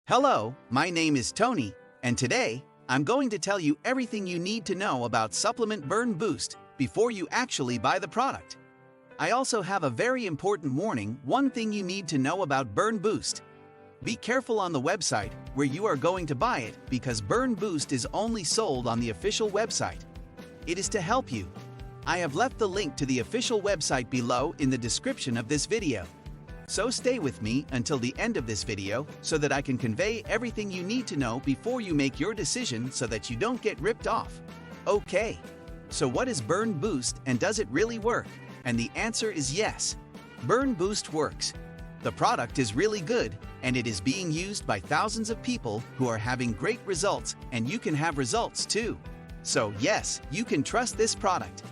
Hello, my name is Tony, and today, I'm going to tell you everything you need to know about Supplement Burn Boost before you actually buy the product. I also have a very important warning, one thing you need to know about Burn Boost. Be careful on the website where you are going to buy it because Burn Boost is only sold on the official website. It is to help you. I have left the link to the official website below in the description of this video. So stay with me until the end of this video so that I can convey everything you need to know before you make your decision so that you don't get ripped off. Okay, so what is Burn Boost and does it really work? And the answer is yes. Burn Boost works. The product is really good and it is being used by thousands of people who are having great results, and you can have results too. So yes, you can trust this product.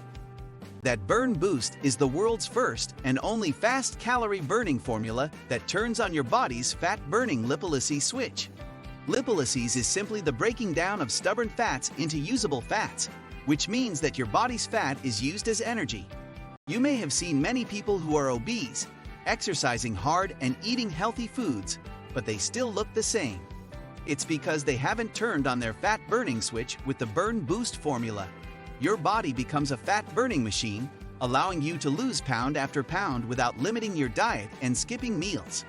That Burn Boost is the world's first and only fast calorie burning formula that turns on your body's fat-burning lipolysis switch. Lipolysis is simply the breaking down of stubborn fats into usable fats, which means that your body's fat is used as energy. You may have seen many people who are obese, exercising hard and eating healthy foods, but they still look the same. It's because they haven't turned on their fat-burning switch with the Burn Boost formula. Your body becomes a fat-burning machine, allowing you to lose pound after pound without limiting your diet and skipping meals.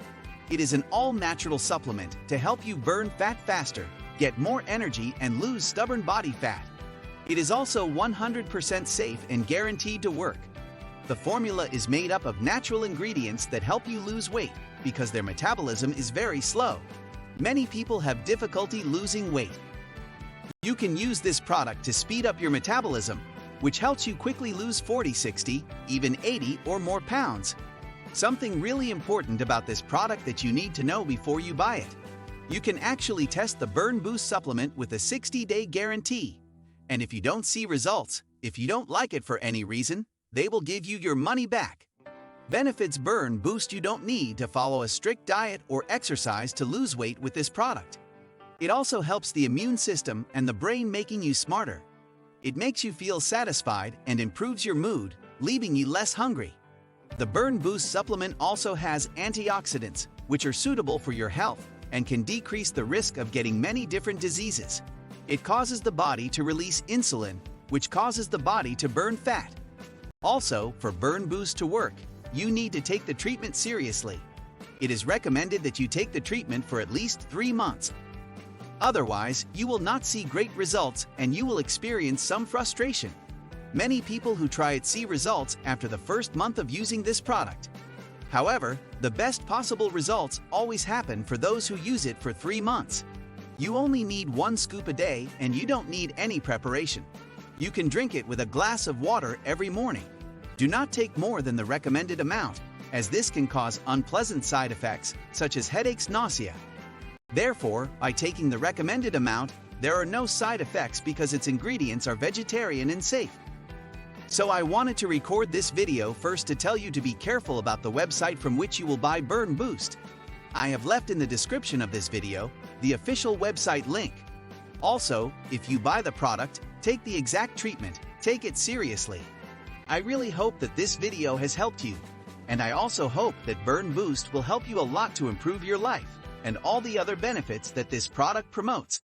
It is an all-natural supplement to help you burn fat faster, get more energy, and lose stubborn body fat. It is also 100% safe and guaranteed to work. The formula is made up of natural ingredients that help you lose weight because their metabolism is very slow. Many people have difficulty losing weight. You can use this product to speed up your metabolism, which helps you quickly lose 40, 60, even 80 or more pounds. Something really important about this product that you need to know before you buy it. You can actually test the Burn Boost supplement with a 60-day guarantee. And if you don't see results, if you don't like it for any reason, they will give you your money back. Benefits Burn Boost. You don't need to follow a strict diet or exercise to lose weight with this product. It also helps the immune system and the brain, making you smarter. It makes you feel satisfied and improves your mood, leaving you less hungry. The Burn Boost supplement also has antioxidants, which are suitable for your health and can decrease the risk of getting many different diseases. It causes the body to release insulin, which causes the body to burn fat. Also, for Burn Boost to work, you need to take the treatment seriously. It is recommended that you take the treatment for at least 3 months. Otherwise, you will not see great results and you will experience some frustration. Many people who try it see results after the first month of using this product. However, the best possible results always happen for those who use it for 3 months. You only need 1 scoop a day and you don't need any preparation. You can drink it with a glass of water every morning. Do not take more than the recommended amount, as this can cause unpleasant side effects such as headaches, nausea. Therefore, by taking the recommended amount, there are no side effects because its ingredients are vegetarian and safe. So I wanted to record this video first to tell you to be careful about the website from which you will buy Burn Boost. I have left in the description of this video the official website link. Also, if you buy the product, take the exact treatment, take it seriously. I really hope that this video has helped you, and I also hope that Burn Boost will help you a lot to improve your life and all the other benefits that this product promotes.